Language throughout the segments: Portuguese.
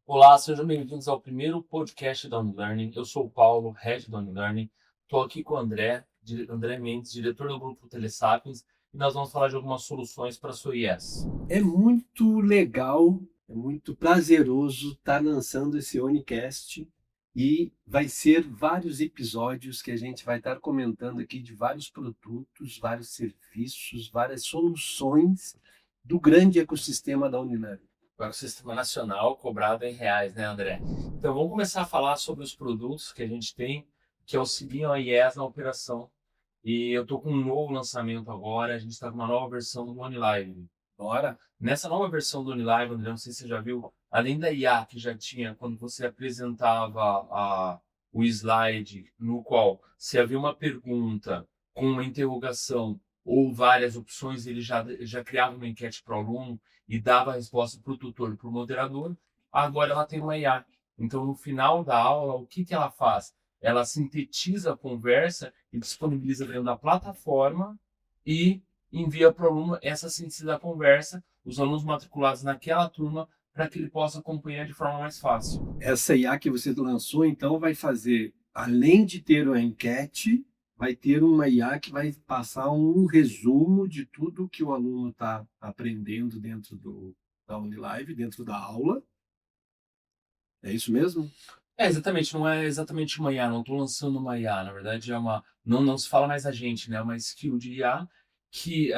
Olá, sejam bem-vindos ao primeiro podcast da Unilearning. Eu sou o Paulo, Head da Unilearning. Estou aqui com o André, André Mendes, diretor do grupo Telesapiens, e nós vamos falar de algumas soluções para a sua IES. É muito legal, é muito prazeroso estar lançando esse Onicast e vai ser vários episódios que a gente vai estar comentando aqui de vários produtos, vários serviços, várias soluções do grande ecossistema da Unilever. Agora, o Sistema Nacional cobrado em reais, né, André? Então, vamos começar a falar sobre os produtos que a gente tem que auxiliam a IES na operação. E eu estou com um novo lançamento agora, a gente está com uma nova versão do OneLive. Bora? Nessa nova versão do OneLive, André, não sei se você já viu, além da IA que já tinha quando você apresentava o slide no qual se havia uma pergunta com uma interrogação ou várias opções, ele já criava uma enquete para o aluno e dava a resposta para o tutor e para o moderador. Agora ela tem uma IA. Então, no final da aula, o que ela faz? Ela sintetiza a conversa e disponibiliza dentro da plataforma e envia para o aluno essa síntese da conversa, os alunos matriculados naquela turma, para que ele possa acompanhar de forma mais fácil. Essa IA que você lançou, então, vai fazer, além de ter uma enquete, vai ter uma IA que vai passar um resumo de tudo que o aluno está aprendendo dentro da Unilive, dentro da aula. É isso mesmo? Exatamente, não é exatamente uma IA, não estou lançando uma IA, na verdade é uma, não se fala mais agente, né, é uma skill de IA que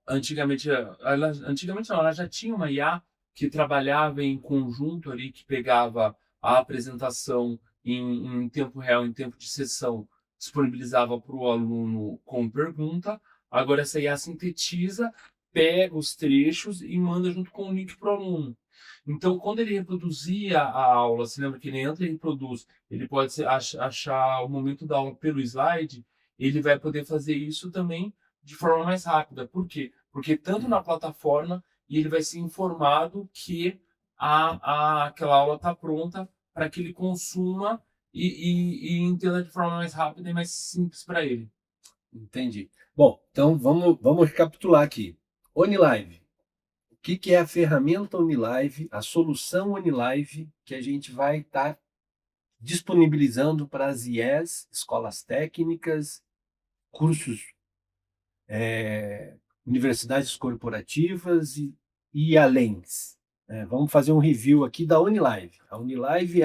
antigamente não, ela já tinha uma IA que trabalhava em conjunto ali, que pegava a apresentação em tempo real, em tempo de sessão, disponibilizava para o aluno com pergunta. Agora essa IA sintetiza, pega os trechos e manda junto com o link para o aluno. Então, quando ele reproduzia a aula, se lembra que ele entra e reproduz, ele pode achar o momento da aula pelo slide, ele vai poder fazer isso também de forma mais rápida. Por quê? Porque tanto na plataforma e ele vai ser informado que aquela aula está pronta para que ele consuma e entenda de forma mais rápida e mais simples para ele. Entendi. Bom, então vamos recapitular aqui. Unilive. O que é a ferramenta Unilive, a solução Unilive que a gente vai estar disponibilizando para as IES, escolas técnicas, cursos, universidades corporativas e além. Vamos fazer um review aqui da Unilive. A Unilive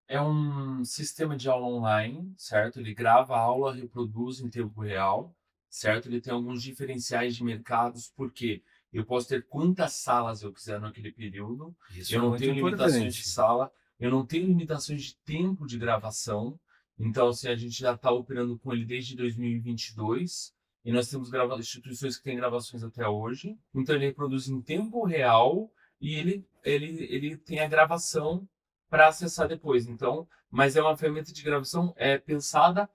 É um sistema de aula online, certo? Ele grava a aula, reproduz em tempo real, certo? Ele tem alguns diferenciais de mercados, porque eu posso ter quantas salas eu quiser naquele período, isso eu é não muito tenho limitações de importante. sala, eu não tenho limitações de tempo de gravação. Então, assim, a gente já está operando com ele desde 2022, e nós temos instituições que têm gravações até hoje. Então, ele reproduz em tempo real e ele tem a gravação para acessar depois. Então, mas é uma ferramenta de gravação pensada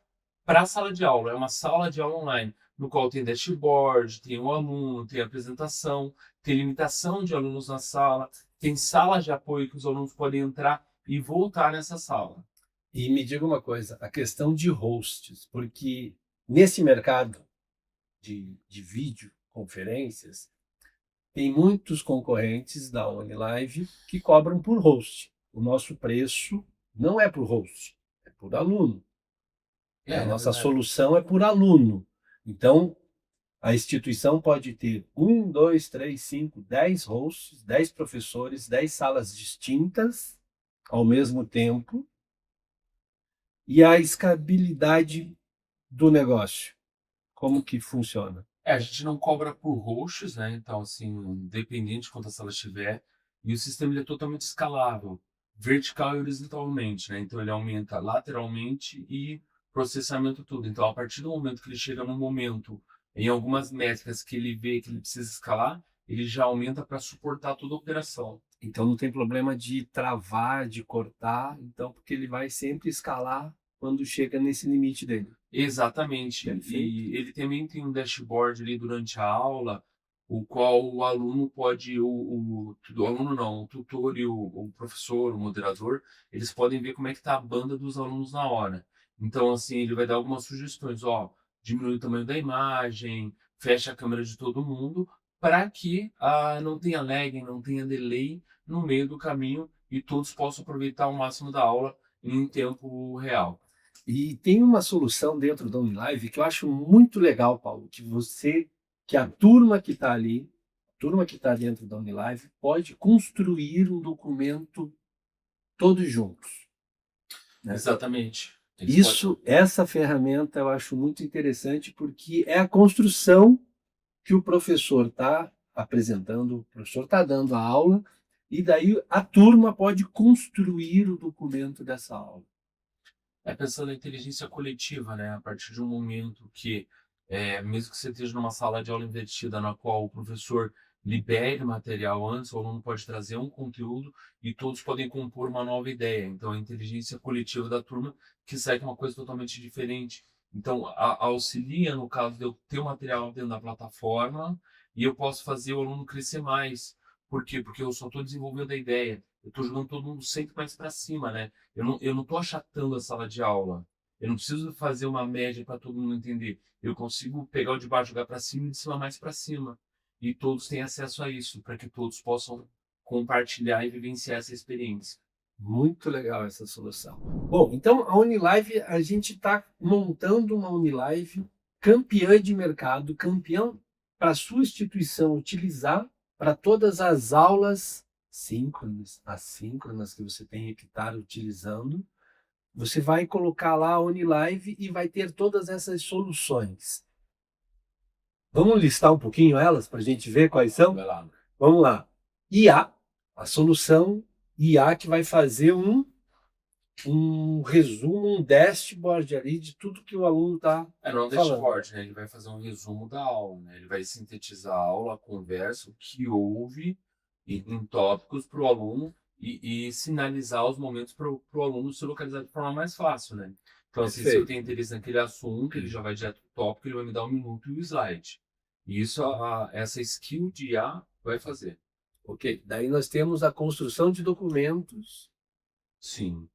para a sala de aula. É uma sala de aula online, no qual tem dashboard, tem o aluno, tem apresentação, tem limitação de alunos na sala, tem sala de apoio que os alunos podem entrar e voltar nessa sala. E me diga uma coisa, a questão de hosts, porque nesse mercado de videoconferências, tem muitos concorrentes da OnLive que cobram por host. O nosso preço não é por host, é por aluno. A Na nossa verdade. solução é por aluno. Então, a instituição pode ter um, dois, três, cinco, 10 hosts, 10 professores, 10 salas distintas ao mesmo tempo. E a escalabilidade do negócio, como que funciona? A gente não cobra por hosts, né? Então, assim, independente de quantas salas tiver, e o sistema ele é totalmente escalável, vertical e horizontalmente, né? Então, ele aumenta lateralmente e processamento tudo. Então, a partir do momento que ele chega no momento, em algumas métricas que ele vê que ele precisa escalar, ele já aumenta para suportar toda a operação. Então não tem problema de travar, de cortar, então porque ele vai sempre escalar quando chega nesse limite dele. Exatamente. Perfeito? E ele também tem um dashboard ali durante a aula, o qual o aluno pode, o aluno não, o tutor e o professor, o moderador, eles podem ver como é que está a banda dos alunos na hora. Então, assim, ele vai dar algumas sugestões, ó, diminui o tamanho da imagem, fecha a câmera de todo mundo, para que não tenha lag, não tenha delay no meio do caminho e todos possam aproveitar o máximo da aula em tempo real. E tem uma solução dentro da Unilive que eu acho muito legal, Paulo, que a turma que está ali, a turma que está dentro da Unilive, pode construir um documento todos juntos, né? Exatamente. Essa ferramenta eu acho muito interessante porque é a construção que o professor está apresentando, o professor está dando a aula, e daí a turma pode construir o documento dessa aula. Pensando na inteligência coletiva, né? A partir de um momento que, mesmo que você esteja numa sala de aula invertida, na qual o professor libere material antes, o aluno pode trazer um conteúdo e todos podem compor uma nova ideia. Então, a inteligência coletiva da turma que sai com uma coisa totalmente diferente. Então, auxilia no caso de eu ter o material dentro da plataforma e eu posso fazer o aluno crescer mais. Por quê? Porque eu só estou desenvolvendo a ideia. Eu estou jogando todo mundo sempre mais para cima, né? Eu não estou achatando a sala de aula. Eu não preciso fazer uma média para todo mundo entender. Eu consigo pegar o de baixo, jogar para cima e de cima mais para cima. E todos têm acesso a isso, para que todos possam compartilhar e vivenciar essa experiência. Muito legal essa solução. Bom, então a Unilive, a gente está montando uma Unilive campeã de mercado, campeão para a sua instituição utilizar para todas as aulas síncronas, assíncronas que você tenha que estar utilizando. Você vai colocar lá a Unilive e vai ter todas essas soluções. Vamos listar um pouquinho elas para a gente ver quais são? Vai lá. Vamos lá. IA, a solução IA que vai fazer um resumo, um dashboard ali de tudo que o aluno está Não é um falando. dashboard, né? Ele vai fazer um resumo da aula, né? Ele vai sintetizar a aula, a conversa, o que houve em tópicos para o aluno e sinalizar os momentos para o aluno se localizar de forma mais fácil, né? Então, assim, se eu tenho interesse naquele assunto, ele já vai direto para o tópico, ele vai me dar 1 minuto e o slide. E isso, essa skill de IA vai fazer. Ok, daí nós temos a construção de documentos. Sim.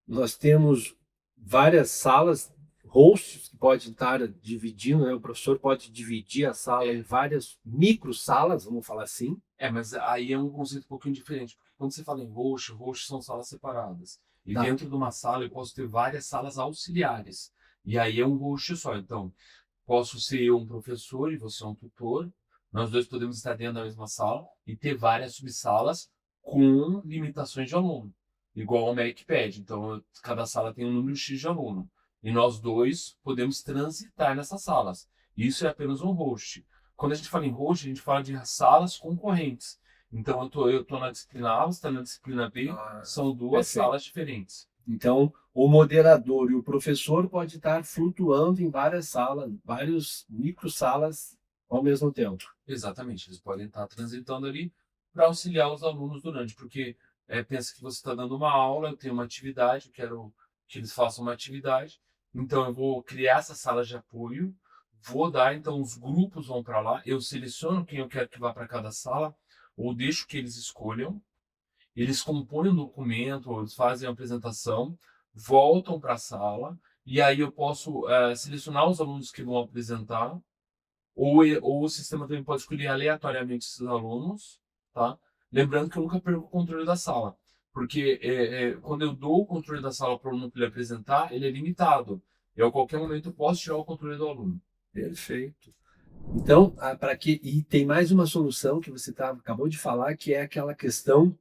Nós temos várias salas, hosts que pode estar dividindo, né? O professor pode dividir a sala em várias micro salas, vamos falar assim. Mas aí é um conceito um pouquinho diferente, porque quando você fala em host são salas separadas. E Tá. dentro de uma sala eu posso ter várias salas auxiliares. E aí é um host só. Então, posso ser eu um professor e você um tutor. Nós dois podemos estar dentro da mesma sala e ter várias subsalas com limitações de aluno. Igual ao MacPad. Então, cada sala tem um número X de aluno. E nós dois podemos transitar nessas salas. Isso é apenas um host. Quando a gente fala em host, a gente fala de salas concorrentes. Então, eu tô na disciplina A, você está na disciplina B, são duas perfeito. salas diferentes. Então, o moderador e o professor pode estar flutuando em várias salas, várias micro salas ao mesmo tempo. Exatamente, eles podem estar transitando ali para auxiliar os alunos durante, porque pensa que você está dando uma aula, eu tenho uma atividade, eu quero que eles façam uma atividade, então eu vou criar essa sala de apoio, vou dar, então os grupos vão para lá, eu seleciono quem eu quero que vá para cada sala, ou deixo que eles escolham, eles compõem um documento, ou eles fazem a apresentação, voltam para a sala, e aí eu posso selecionar os alunos que vão apresentar, ou o sistema também pode escolher aleatoriamente esses alunos, tá? Lembrando que eu nunca perco o controle da sala, porque quando eu dou o controle da sala para o aluno para ele apresentar, ele é limitado. E a qualquer momento eu posso tirar o controle do aluno. Perfeito. Então, e tem mais uma solução que você acabou de falar, que é aquela questão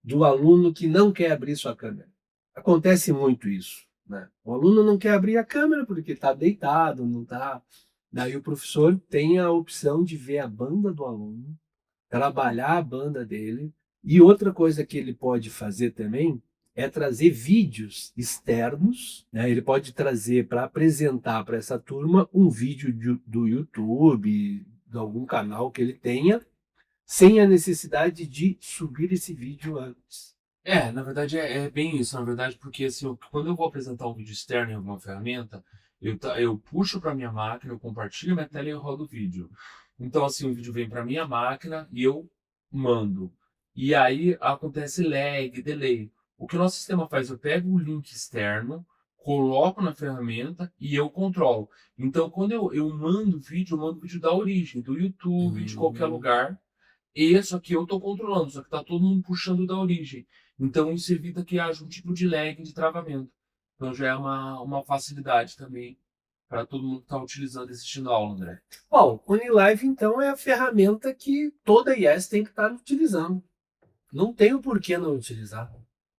do aluno que não quer abrir sua câmera. Acontece muito isso, né? O aluno não quer abrir a câmera porque está deitado, não está. Daí o professor tem a opção de ver a banda do aluno, trabalhar a banda dele. E outra coisa que ele pode fazer também é trazer vídeos externos, né? Ele pode trazer para apresentar para essa turma um vídeo do YouTube, de algum canal que ele tenha, sem a necessidade de subir esse vídeo antes. Na verdade é bem isso, na verdade, porque assim, quando eu vou apresentar um vídeo externo em alguma ferramenta, eu puxo para minha máquina, eu compartilho minha tela e eu rodo o vídeo. Então, assim, o vídeo vem para minha máquina e eu mando. E aí acontece lag, delay. O que o nosso sistema faz? Eu pego o link externo, coloco na ferramenta e eu controlo. Então, quando eu mando vídeo, eu mando vídeo da origem, do YouTube, de qualquer lugar. E só que eu estou controlando, só que está todo mundo puxando da origem. Então, isso evita que haja um tipo de lag de travamento. Então, já é uma facilidade também para todo mundo que está utilizando e assistindo a aula, André. Bom, Unilive, então, é a ferramenta que toda IES tem que estar utilizando. Não tem o porquê não utilizar.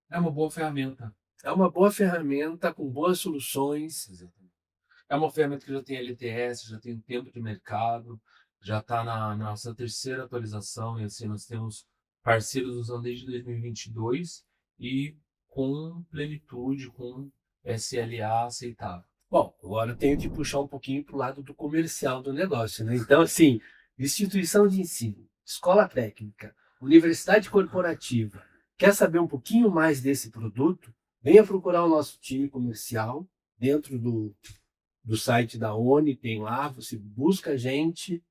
É uma boa ferramenta. É uma boa ferramenta com boas soluções. Exatamente. É uma ferramenta que já tem LTS, já tem tempo de mercado, já está na nossa terceira atualização, e assim, nós temos parceiros usando desde 2022 e com plenitude, com SLA aceitável. Bom, agora eu tenho que puxar um pouquinho para o lado do comercial do negócio, né? Então, assim, instituição de ensino, escola técnica, universidade corporativa, quer saber um pouquinho mais desse produto? Venha procurar o nosso time comercial dentro do site da ONI, tem lá, você busca a gente,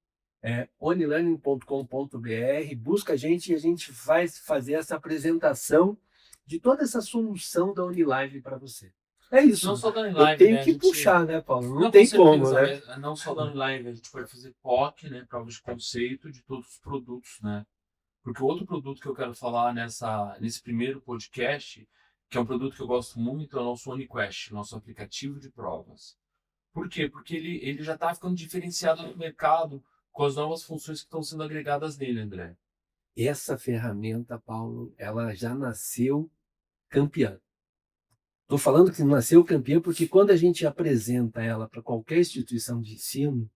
onilearning.com.br, busca a gente e a gente vai fazer essa apresentação de toda essa solução da Unilive para você. É isso. Não só da Eu Unilive, tenho né? que A gente... puxar, né, Paulo? Não Não, tem com como, certeza, né? mas não só da Unilive, a gente pode fazer POC, né? Provas de conceito de todos os produtos, né? Porque o outro produto que eu quero falar nesse primeiro podcast, que é um produto que eu gosto muito, é o nosso OniQuest, nosso aplicativo de provas. Por quê? Porque ele já está ficando diferenciado no mercado com as novas funções que estão sendo agregadas nele, André. Essa ferramenta, Paulo, ela já nasceu campeã. Estou falando que nasceu campeã porque quando a gente apresenta ela para qualquer instituição de ensino,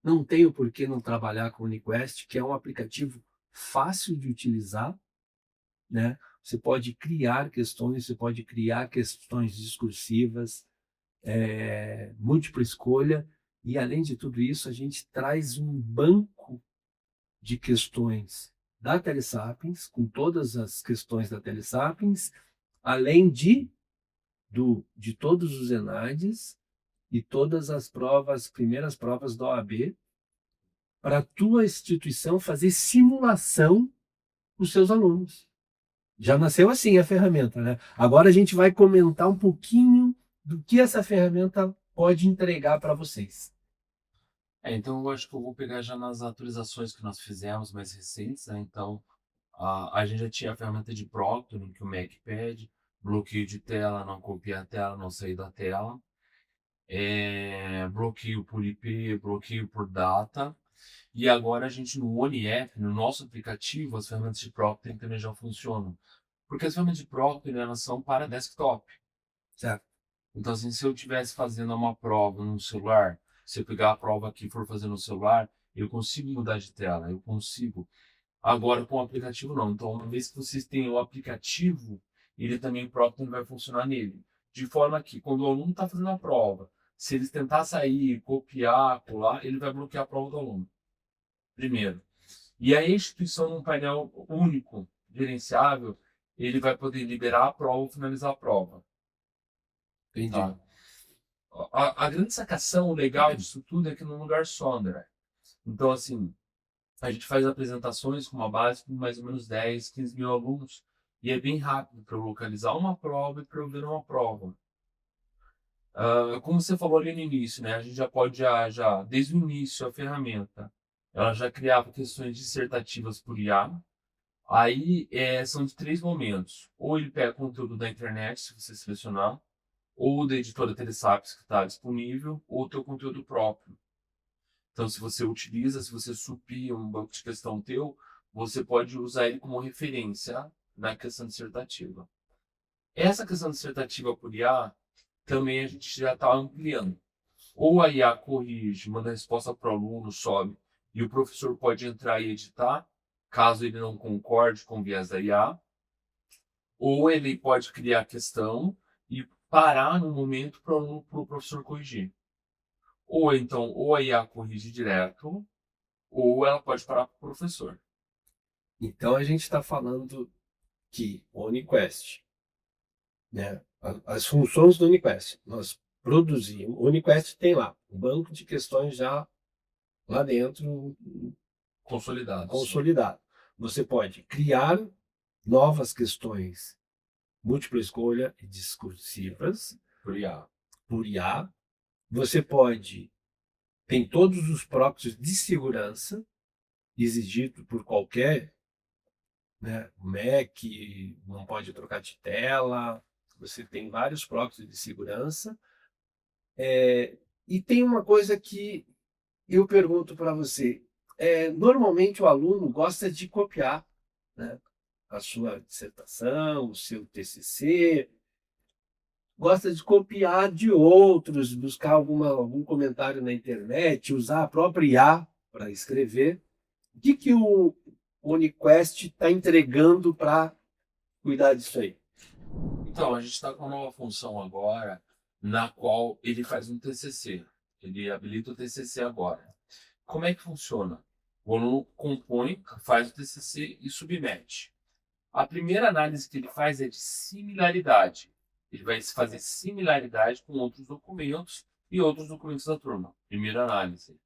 não tem o porquê não trabalhar com o UniQuest, que é um aplicativo fácil de utilizar, né? Você pode criar questões, você pode criar questões discursivas, múltipla escolha, e além de tudo isso, a gente traz um banco de questões da Telesapiens, com todas as questões da Telesapiens, além de todos os ENADES e todas as provas, primeiras provas da OAB, para a tua instituição fazer simulação com os seus alunos. Já nasceu assim a ferramenta, né? Agora a gente vai comentar um pouquinho do que essa ferramenta pode entregar para vocês. Então eu acho que eu vou pegar já nas atualizações que nós fizemos mais recentes, né? Então a gente já tinha a ferramenta de Proctoring, que o Mac pede, bloqueio de tela, não copiar a tela, não sair da tela, bloqueio por IP, bloqueio por data. E agora a gente no OniApp, no nosso aplicativo, as ferramentas de Proctoring também já funcionam. Porque as ferramentas de Proctoring, elas são para desktop. Certo? Então, assim, se eu estivesse fazendo uma prova no celular, se eu pegar a prova aqui e for fazer no celular, eu consigo mudar de tela, eu consigo. Agora, com o aplicativo, não. Então, uma vez que vocês têm o aplicativo, ele também, o Proctoring vai funcionar nele. De forma que, quando o aluno está fazendo a prova, se eles tentar sair, copiar, colar, ele vai bloquear a prova do aluno. Primeiro. E aí a instituição, num painel único, gerenciável, ele vai poder liberar a prova ou finalizar a prova. Entendi. Tá? A grande sacação, o legal disso tudo é que num lugar só, André. Então, assim, a gente faz apresentações com uma base com mais ou menos 10, 15 mil alunos, e é bem rápido para eu localizar uma prova e para eu ver uma prova. Como você falou ali no início, né? A gente já pode, desde o início, a ferramenta, ela já criava questões dissertativas por IA. Aí são de três momentos. Ou ele pega conteúdo da internet, se você selecionar, ou da editora Telesapiens que está disponível, ou o teu conteúdo próprio. Então, se você utiliza, se você suprir um banco de questão teu, você pode usar ele como referência na questão dissertativa. Essa questão dissertativa por IA, também a gente já está ampliando. Ou a IA corrige, manda a resposta para o aluno, sobe, e o professor pode entrar e editar, caso ele não concorde com o viés da IA. Ou ele pode criar a questão e parar no momento para o professor corrigir. Ou então, ou a IA corrige direto, ou ela pode parar para o professor. Então a gente está falando que o UniQuest, né? As funções do UniQuest, nós produzimos. O UniQuest tem lá um banco de questões já lá dentro consolidado. Você pode criar novas questões múltipla escolha e discursivas por IA. Você pode tem todos os proxies de segurança exigidos por qualquer né? O Mac não pode trocar de tela, você tem vários proxies de segurança. E tem uma coisa que eu pergunto para você. Normalmente o aluno gosta de copiar, né, a sua dissertação, o seu TCC, gosta de copiar de outros, buscar algum comentário na internet, usar a própria IA para escrever. O que o UniQuest está entregando para cuidar disso aí? Então, a gente está com uma nova função agora, na qual ele faz um TCC. Ele habilita o TCC agora. Como é que funciona? O aluno compõe, faz o TCC e submete. A primeira análise que ele faz é de similaridade. Ele vai fazer similaridade com outros documentos e outros documentos da turma. Primeira análise.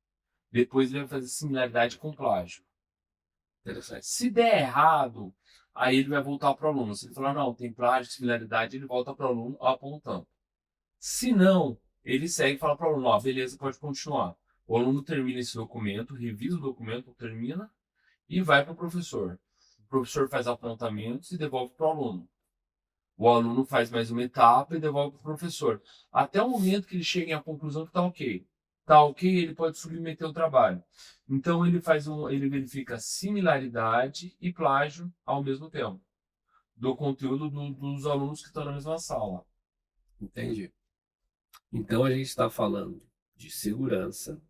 Depois ele vai fazer similaridade com plágio. Interessante. Se der errado, aí ele vai voltar para o aluno. Se ele falar, não, tem plágio, similaridade, ele volta para o aluno apontando. Se não, ele segue e fala para o aluno, ó, beleza, pode continuar. O aluno termina esse documento, revisa o documento, termina e vai para o professor. O professor faz apontamentos e devolve para o aluno. O aluno faz mais uma etapa e devolve para o professor. Até o momento que ele chega à conclusão que está ok. Está ok, ele pode submeter o trabalho. Então ele verifica similaridade e plágio ao mesmo tempo do conteúdo dos alunos que estão na mesma sala. Entendi. Então a gente está falando de segurança,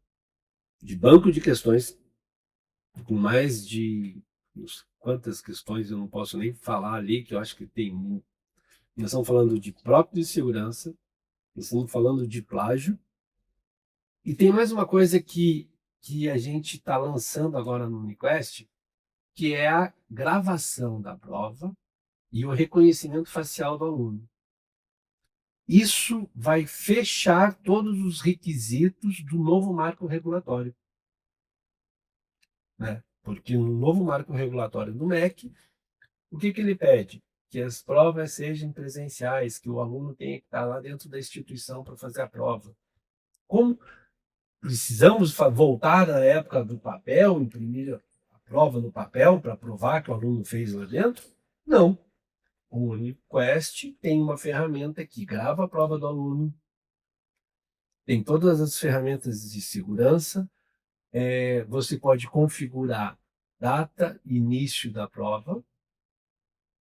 de banco de questões, com mais de quantas questões eu não posso nem falar ali, que eu acho que tem. Nós estamos falando de próprio de segurança, nós estamos falando de plágio, e tem mais uma coisa que a gente está lançando agora no UniQuest, que é a gravação da prova e o reconhecimento facial do aluno. Isso vai fechar todos os requisitos do novo marco regulatório, né? Porque no novo marco regulatório do MEC, o que ele pede? Que as provas sejam presenciais, que o aluno tenha que estar lá dentro da instituição para fazer a prova. Como precisamos voltar à época do papel, imprimir a prova no papel para provar que o aluno fez lá dentro? Não. O UniQuest tem uma ferramenta que grava a prova do aluno, tem todas as ferramentas de segurança, você pode configurar data, início da prova,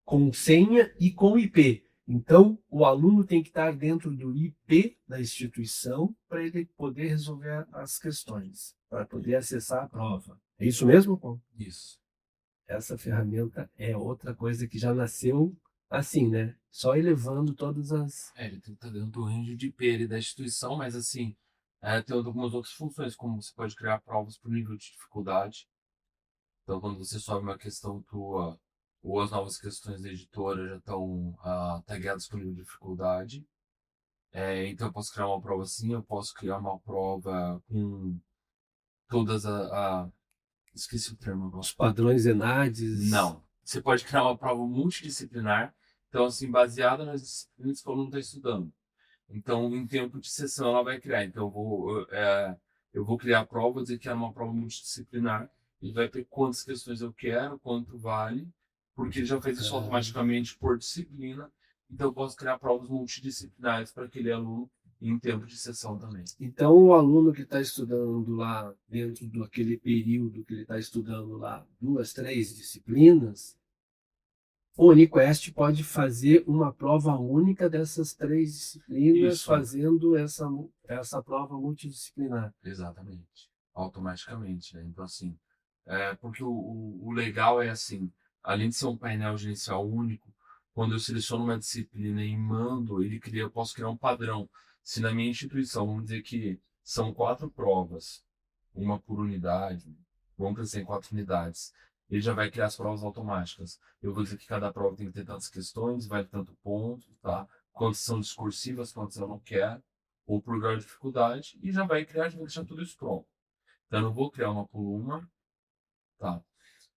com senha e com IP. Então, o aluno tem que estar dentro do IP da instituição para ele poder resolver as questões, para poder acessar a prova. É isso mesmo, Paulo? Isso. Essa ferramenta é outra coisa que já nasceu assim, né? Só elevando todas as... Ele tem que estar dentro do range de IP da instituição, mas assim, tem algumas outras funções, como você pode criar provas por nível de dificuldade. Então, quando você sobe uma questão tua, ou as novas questões da editora já estão tagadas por nível de dificuldade. Então, eu posso criar uma prova assim, eu posso criar uma prova com todas esqueci o termo agora. Os padrões ENADES. Não. Você pode criar uma prova multidisciplinar, então, assim, baseada nas disciplinas que o aluno está estudando. Então, em tempo de sessão, ela vai criar. Então, eu vou criar a prova, vou dizer que é uma prova multidisciplinar. Ele vai ter quantas questões eu quero, quanto vale, porque ele já fez isso automaticamente por disciplina. Então, eu posso criar provas multidisciplinares para aquele aluno em tempo de sessão também. Então, o aluno que está estudando lá, dentro daquele período que ele está estudando lá, 2, 3 disciplinas, o UniQuest pode fazer uma prova única dessas 3 disciplinas, Isso. fazendo essa prova multidisciplinar. Exatamente. Automaticamente, né? Então, assim, porque o legal é assim, além de ser um painel gerencial único, quando eu seleciono uma disciplina e mando, eu posso criar um padrão. Se na minha instituição, vamos dizer que são 4 provas, uma por unidade, vamos pensar em 4 unidades, ele já vai criar as provas automáticas. Eu vou dizer que cada prova tem que ter tantas questões, vai ter tanto ponto, tá? Quantas são discursivas, quantas eu não quero, ou por grau de dificuldade, e já vai criar, já vai deixar tudo isso pronto. Então, eu não vou criar uma por uma, tá?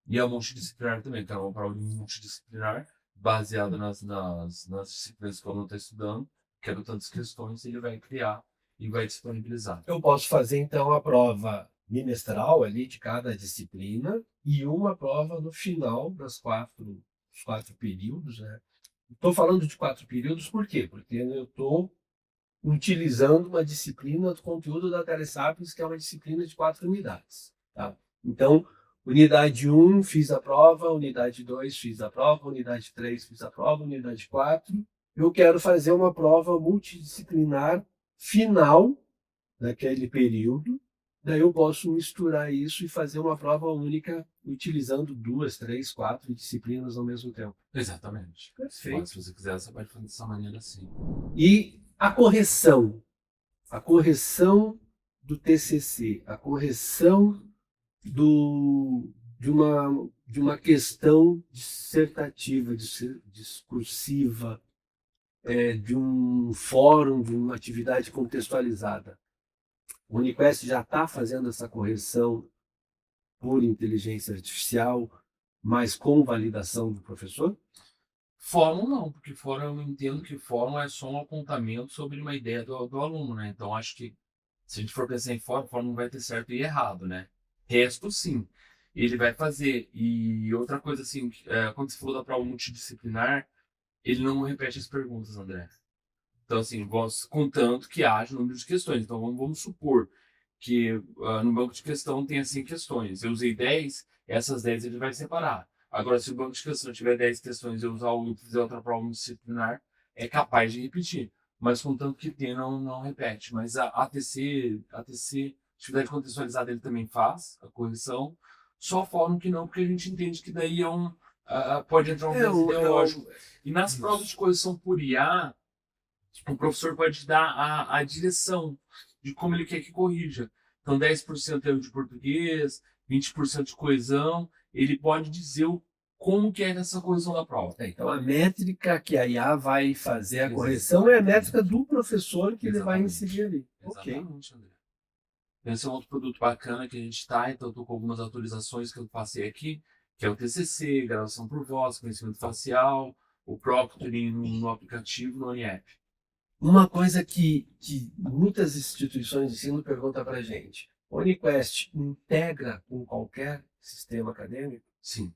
E a multidisciplinar também, que é uma prova multidisciplinar baseada nas disciplinas que o aluno está estudando, quero tantas questões, ele vai criar e vai disponibilizar. Eu posso fazer, então, a prova bimestral ali de cada disciplina e uma prova no final dos 4 períodos, né? Estou falando de 4 períodos por quê? Porque eu estou utilizando uma disciplina do conteúdo da Telesapiens, que é uma disciplina de 4 unidades. Tá? Então, unidade 1 fiz a prova, unidade 2 fiz a prova, unidade 3 fiz a prova, unidade 4. Eu quero fazer uma prova multidisciplinar final daquele período. Daí eu posso misturar isso e fazer uma prova única utilizando 2, 3, 4 disciplinas ao mesmo tempo. Exatamente. Perfeito. Se você quiser, você pode fazer dessa maneira assim. E a correção do TCC, a correção de uma questão dissertativa, discursiva, de um fórum, de uma atividade contextualizada. O Uniquest já está fazendo essa correção por inteligência artificial, mas com validação do professor? Fórum não, porque fórum eu entendo que fórum é só um apontamento sobre uma ideia do aluno, né? Então acho que se a gente for pensar em fórum, fórum não vai ter certo e errado, né? Resto sim, ele vai fazer. E outra coisa assim, quando você falou da prova multidisciplinar, ele não repete as perguntas, André. Então assim, contanto que haja número de questões. Então vamos supor que no banco de questão tenha 100 questões. Eu usei 10, essas 10 ele vai separar. Agora, se o banco de questão tiver 10 questões e eu usar o e fizer outra prova disciplinar, é capaz de repetir. Mas contanto que tenha, não repete. Mas a ATC, atividade contextualizada, ele também faz a correção. Só fórum que não, porque a gente entende que daí pode entrar um viés ideológico. E nas provas de correção por IA, o professor pode dar a direção de como ele quer que corrija. Então, 10% é de português, 20% de coesão. Ele pode dizer como que é essa correção da prova. Então, a métrica que a IA vai fazer a correção é a métrica do professor que ele vai inserir ali. Exatamente, André. Esse é um outro produto bacana que a gente está, então estou com algumas atualizações que eu passei aqui, que é o TCC, gravação por voz, conhecimento facial, o Proctoring no aplicativo, no OniApp. Uma coisa que muitas instituições de ensino perguntam para a gente, o Uniquest integra com qualquer sistema acadêmico? Sim,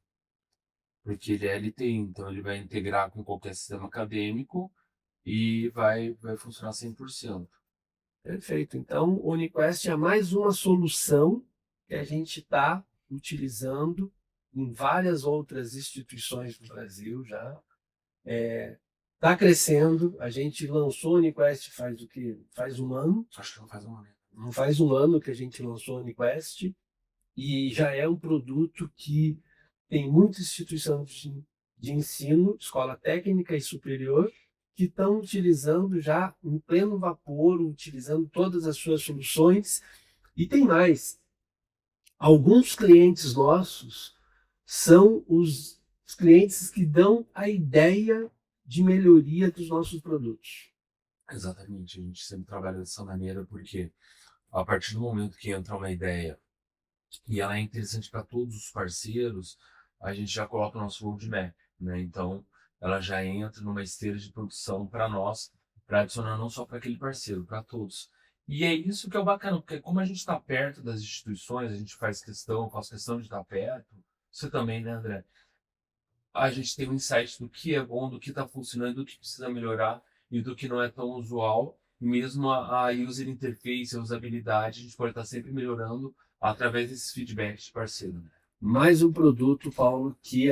porque ele é LTI, então ele vai integrar com qualquer sistema acadêmico e vai funcionar 100%. Perfeito. Então, o Uniquest é mais uma solução que a gente está utilizando em várias outras instituições do Brasil já. Está crescendo. A gente lançou o Uniquest faz o quê? Faz um ano. Acho que não faz um ano. Não faz um ano que a gente lançou o Uniquest e já é um produto que tem muitas instituições de ensino, escola técnica e superior, que estão utilizando já em pleno vapor, utilizando todas as suas soluções. E tem mais. Alguns clientes nossos são os clientes que dão a ideia de melhoria dos nossos produtos. Exatamente, a gente sempre trabalha dessa maneira porque a partir do momento que entra uma ideia e ela é interessante para todos os parceiros, a gente já coloca o nosso roadmap, né? Então, ela já entra numa esteira de produção para nós, para adicionar não só para aquele parceiro, para todos. E é isso que é o bacana, porque como a gente está perto das instituições, a gente faz questão de estar perto, você também, né, André? A gente tem um insight do que é bom, do que está funcionando, do que precisa melhorar e do que não é tão usual. E mesmo a user interface, a usabilidade, a gente pode estar sempre melhorando através desses feedbacks de parceiro. Né? Mais um produto, Paulo, que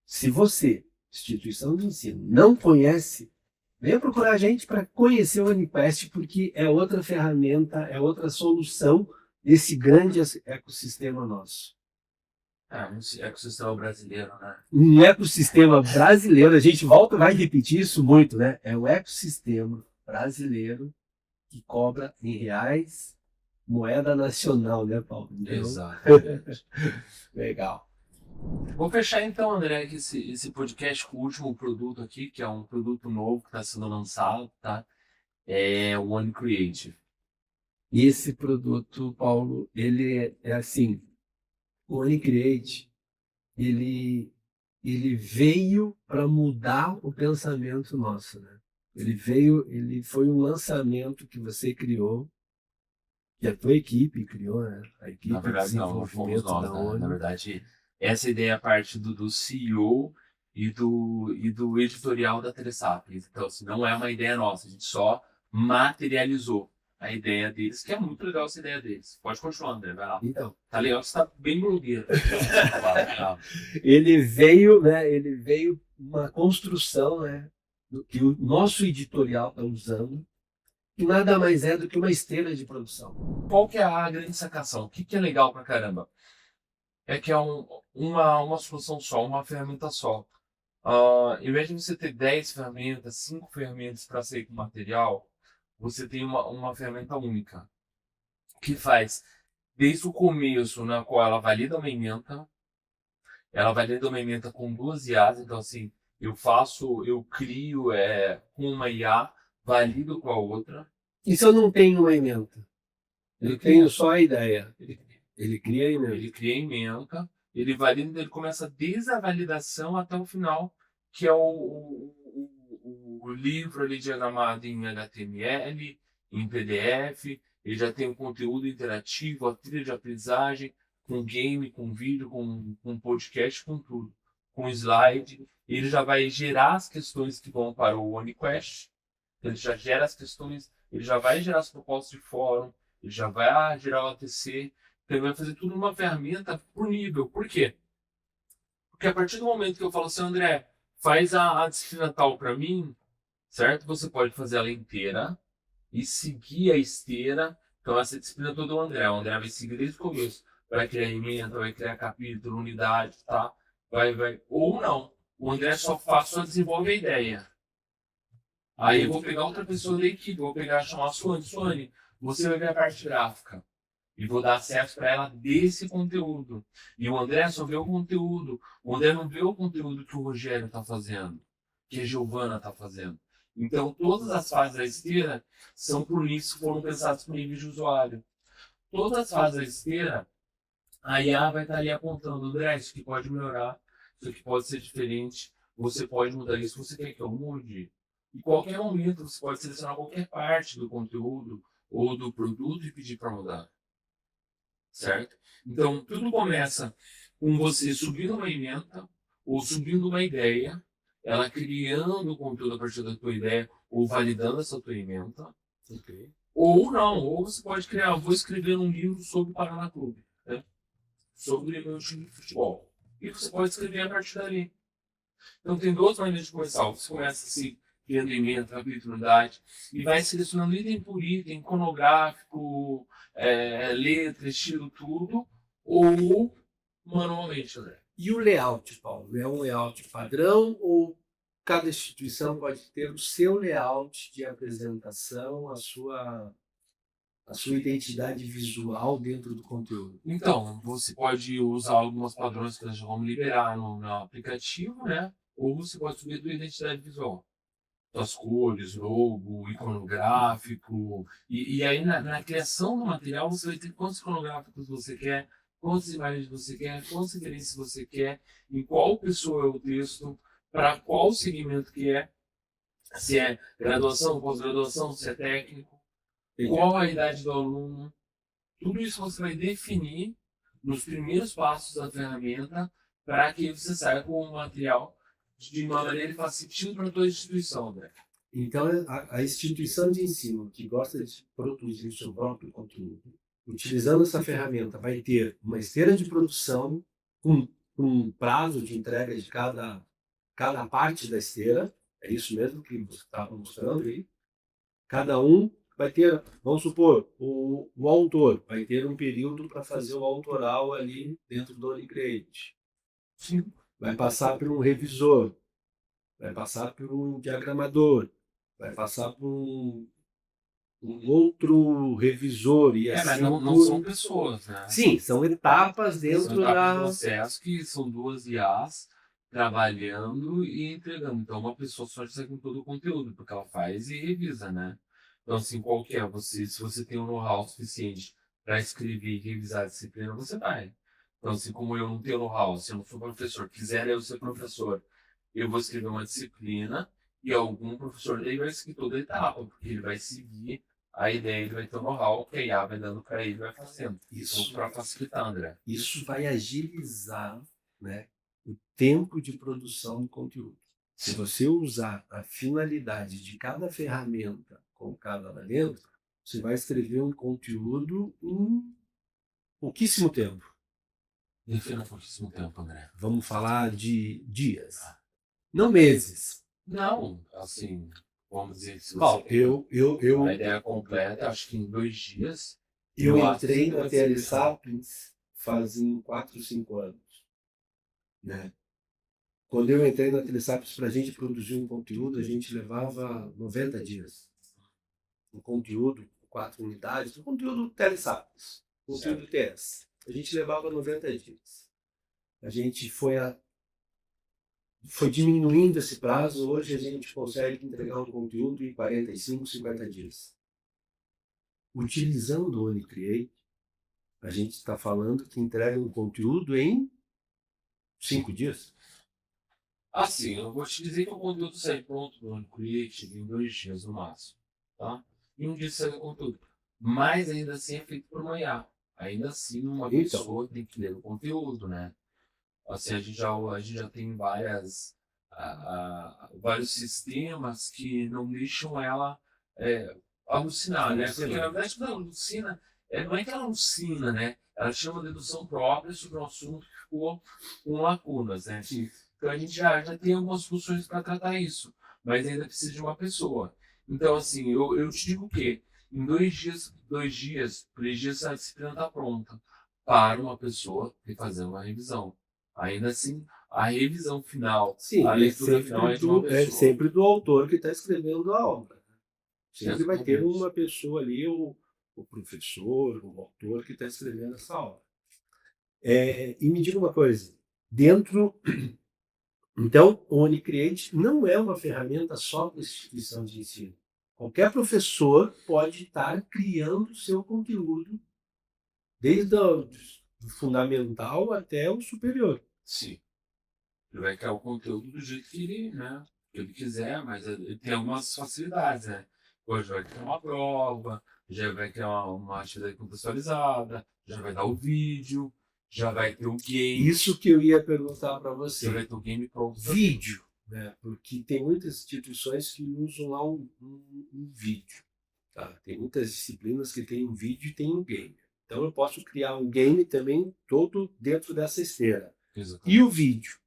se você, instituição de ensino, não conhece, venha procurar a gente para conhecer o Uniquest, porque é outra ferramenta, é outra solução desse grande ecossistema nosso. É um ecossistema brasileiro, né? Um ecossistema brasileiro, a gente vai repetir isso muito, né? É o ecossistema brasileiro que cobra em reais, moeda nacional, né, Paulo? Então, exato. Legal. Vou fechar então, André, esse podcast com o último produto aqui, que é um produto novo que está sendo lançado, tá? É o One Creative. E esse produto, Paulo, ele é assim, o One Create, ele veio para mudar o pensamento nosso, né? Ele foi um lançamento que você criou, que a tua equipe criou, né? A equipe Na de verdade, não fomos desenvolvimento nós, da né? Na ONU. verdade, essa ideia parte do CEO e do editorial da Telesapiens. Então, assim, não é uma ideia nossa, a gente só materializou a ideia deles, que é muito legal essa ideia deles. Pode continuar, André, vai lá. Então, Tá legal, você tá bem blogueiro. ele veio, né? Ele veio uma construção, né? Do que o nosso editorial está usando, que nada mais é do que uma esteira de produção. Qual que é a grande sacação? O que é legal pra caramba? É que é uma solução só, uma ferramenta só. Em vez de você ter 10 ferramentas, 5 ferramentas para sair com material, você tem uma ferramenta única, que faz desde o começo, na qual ela valida uma ementa com duas IAs, então assim, eu crio com uma IA, valido com a outra. E se eu não tenho uma ementa? Eu tenho só a ideia. Ele cria a ementa. Ele cria a ementa, ele valida, ele começa desde a validação até o final, que é o livro ali diagramado em HTML, em PDF, ele já tem o conteúdo interativo, a trilha de aprendizagem, com game, com vídeo, com podcast, com tudo. Com slide, ele já vai gerar as questões que vão para o OneQuest, ele já gera as questões, ele já vai gerar as propostas de fórum, ele já vai gerar o ATC, então ele vai fazer tudo numa ferramenta por nível. Por quê? Porque a partir do momento que eu falo assim, André, faz a disciplina tal para mim, certo? Você pode fazer ela inteira e seguir a esteira. Então, essa disciplina toda é o André. O André vai seguir desde o começo. Vai criar emenda, vai criar capítulo, unidade, tá? Vai. Ou não. O André só desenvolve a ideia. Aí eu vou pegar outra pessoa da equipe, vou pegar, chamar a Suane. Suane, você vai ver a parte gráfica. E vou dar acesso para ela desse conteúdo. E o André só vê o conteúdo. O André não vê o conteúdo que o Rogério está fazendo, que a Giovana está fazendo. Então, todas as fases da esteira são por isso que foram pensadas por nível de usuário. Todas as fases da esteira, a IA vai estar ali apontando, André, isso aqui pode melhorar, isso aqui pode ser diferente, você pode mudar isso, você quer que eu mude? Em qualquer momento, você pode selecionar qualquer parte do conteúdo ou do produto e pedir para mudar. Certo? Então, tudo começa com você subindo uma ementa ou subindo uma ideia, ela criando o conteúdo a partir da tua ideia ou validando essa tua ementa. Okay. Ou não, ou você pode criar, vou escrever um livro sobre o Paraná Clube, né? Sobre o meu time de futebol. E você pode escrever a partir dali. Então, tem duas maneiras de começar. Você começa assim, criando ementa, capítulo, unidade, e vai selecionando item por item, iconográfico, letra, estilo, tudo, ou manualmente, André. E o layout, Paulo? É um layout padrão ou cada instituição pode ter o seu layout de apresentação, a sua identidade visual dentro do conteúdo? Então, você pode usar alguns padrões que nós já vamos liberar no aplicativo, né? Ou você pode subir a sua identidade visual. As cores, logo, iconográfico. E aí, na criação do material, você vai ter quantos iconográficos você quer, quantas imagens você quer, quantas referências você quer, em qual pessoa é o texto, para qual segmento que é, se é graduação, pós-graduação, se é técnico, qual a idade do aluno. Tudo isso você vai definir nos primeiros passos da ferramenta para que você saia com o material de uma maneira que faça sentido para a tua instituição, André. Então, a instituição de ensino que gosta de produzir o seu próprio conteúdo, utilizando essa ferramenta, vai ter uma esteira de produção com um prazo de entrega de cada parte da esteira. É isso mesmo que você estava mostrando aí. Cada um vai ter, vamos supor, o autor vai ter um período para fazer o autoral ali dentro do OneCreate. Vai passar por um revisor, vai passar por um diagramador, vai passar por um outro revisor e assim. Mas não são pessoas, né? Sim, são etapas dentro são etapas da do processo que são duas IAs trabalhando e entregando. Então, uma pessoa só sai com todo o conteúdo, porque ela faz e revisa, né? Então, assim, se você tem um know-how suficiente para escrever e revisar a disciplina, você vai. Então, assim, como eu não tenho know-how, se eu não sou professor, quiser eu ser professor, eu vou escrever uma disciplina e algum professor daí vai seguir toda a etapa, porque ele vai seguir a ideia ele vai ter o know-how, que a IA vai dando para ele e vai fazendo. Isso, Então, para facilitar, André. isso vai agilizar, né, o tempo de produção do conteúdo. Se você usar a finalidade de cada ferramenta colocada lá dentro, você vai escrever um conteúdo em pouquíssimo tempo. Defina pouquíssimo tempo, André. Vamos falar de dias, não meses. Não, assim, vamos dizer, se Bom, você a ideia completa, acho que em 2 dias. eu eu acho entrei que na vai ser TL Sapiens fazem 4, 5 anos, né? Quando eu entrei na Telesapiens, para a gente produzir um conteúdo, a gente levava 90 dias. Um conteúdo, 4 unidades, um conteúdo Telesapiens, conteúdo TS. A gente levava 90 dias. A gente foi diminuindo esse prazo, hoje a gente consegue entregar um conteúdo em 45, 50 dias. Utilizando o OniCreate, a gente está falando que entrega um conteúdo em 5 dias. Assim, eu vou te dizer que o conteúdo sai pronto no OneCreate em 2 dias no máximo, tá? Em um dia sai o conteúdo. Mas ainda assim é feito por uma IA. Ainda assim, uma Então. pessoa tem que ler o conteúdo, né? Assim, a gente já tem vários sistemas que não deixam ela alucinar, né? Porque na verdade quando ela alucina, não é que ela alucina, né? Ela chama dedução própria sobre um assunto que ficou com lacunas, né? Então a gente já tem algumas funções para tratar isso, mas ainda precisa de uma pessoa. Então, assim, eu te digo que em 3 dias a disciplina está pronta para uma pessoa fazer uma revisão. Ainda assim, a revisão final, Sim, a leitura final é de uma pessoa. é sempre do autor que está escrevendo a obra. Sempre vai ter Exatamente. uma pessoa ali, o professor, o autor que está escrevendo essa obra. E me diga uma coisa, dentro... Então, o OniCreate não é uma ferramenta só para instituição de ensino. Qualquer professor pode estar criando seu conteúdo, desde o fundamental até o superior. Sim. Ele vai criar o conteúdo do jeito que ele quiser, mas ele tem algumas facilidades, né? Hoje vai criar uma prova, já vai criar uma atividade contextualizada, já vai dar o vídeo, já vai ter o game. Isso que eu ia perguntar para você. Já vai ter o game pronto. Vídeo, né? Porque tem muitas instituições que usam lá um vídeo. Tá? Tem muitas disciplinas que tem um vídeo e tem um game. Então eu posso criar um game também todo dentro dessa esteira. Exatamente. E o vídeo?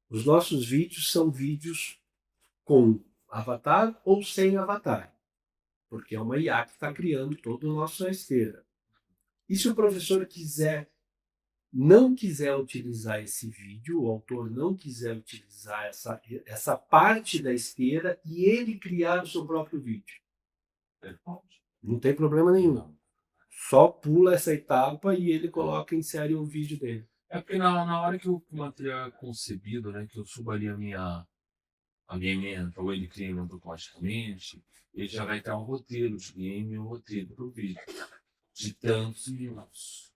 Os nossos vídeos são vídeos com avatar ou sem avatar, porque é uma IA que está criando toda a nossa esteira. E se o professor não quiser utilizar esse vídeo, o autor não quiser utilizar essa parte da esteira e ele criar o seu próprio vídeo? Não tem problema nenhum. Não. Só pula essa etapa e ele coloca em série o vídeo dele. É porque na hora que o material é concebido, né, que eu subo ali a minha emenda, ou ele cria automaticamente, ele já vai ter um roteiro de game e um roteiro para o vídeo, de tantos minutos.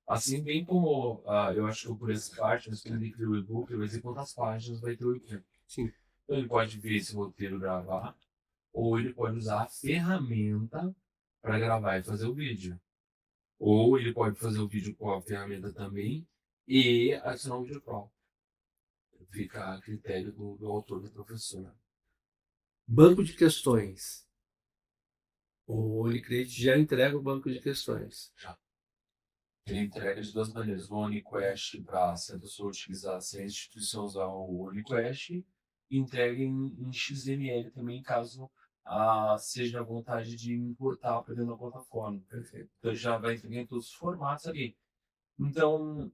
Assim bem como, eu acho que por essa parte, mas quando ele cria o e-book, ele vai dizer quantas páginas vai ter o e-book. Sim. Então ele pode ver esse roteiro gravar, ou ele pode usar a ferramenta para gravar e fazer o vídeo. Ou ele pode fazer o vídeo com a ferramenta também e adicionar um vídeo próprio. Fica a critério do autor e do professor. Banco de questões. O OniCreate já entrega o banco de questões. Já. Ele entrega de 2 maneiras. O OniQuest para se a pessoa utilizar, se a instituição usar o OniQuest, e entrega em XML também, caso seja a vontade de importar para dentro da plataforma. Perfeito. Então já vai entregar em todos os formatos ali. Então,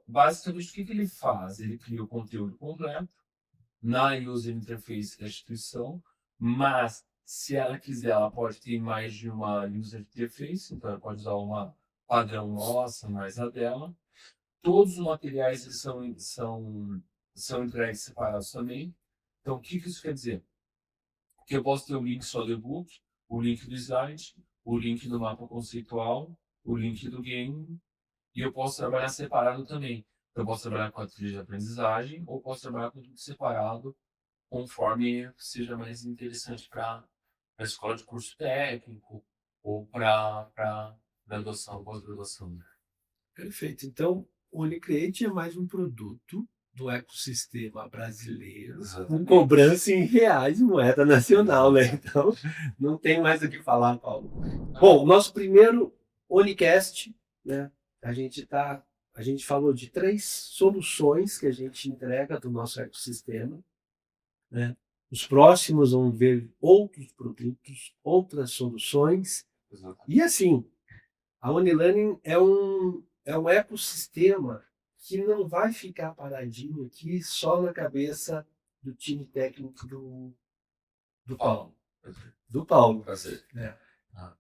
basicamente, o que ele faz? Ele cria o conteúdo completo na user interface da instituição, mas se ela quiser, ela pode ter mais de uma user interface, então ela pode usar uma padrão nossa, mais a dela. Todos os materiais eles são entregues separados também. Então, o que isso quer dizer? Que eu posso ter o link só do e-book, o link do slide, o link do mapa conceitual, o link do game, e eu posso trabalhar separado também. Eu posso trabalhar com a trilha de aprendizagem ou posso trabalhar com tudo separado, conforme seja mais interessante para escola de curso técnico ou para graduação, pós-graduação, né? Perfeito. Então, o Unicreate é mais um produto do ecossistema brasileiro, com Exatamente. cobrança em reais, moeda nacional, né? Então, não tem mais o que falar, Paulo. Bom, o nosso primeiro Unicast, né? A gente falou de 3 soluções que a gente entrega do nosso ecossistema, né? Os próximos vão ver outros produtos, outras soluções. Exatamente. E assim, a Unilearning é um ecossistema que não vai ficar paradinho aqui só na cabeça do time técnico do Paulo. Do Paulo. Prazer. É. Ah,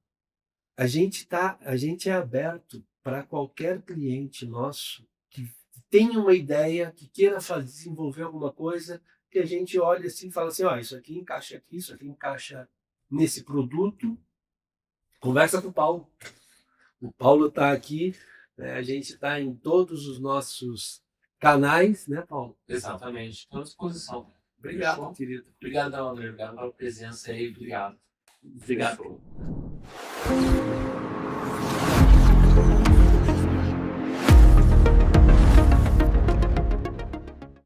A gente é aberto para qualquer cliente nosso que tenha uma ideia, que queira desenvolver alguma coisa, que a gente olha assim e fala assim, ó, isso aqui encaixa aqui, isso aqui encaixa nesse produto. Conversa com o Paulo. O Paulo está aqui, né? A gente está em todos os nossos canais, né, Paulo? exatamente. Estou à disposição. Obrigado, Fechou? querido. Obrigadão, André. Obrigado pela presença aí. Obrigado. Obrigado.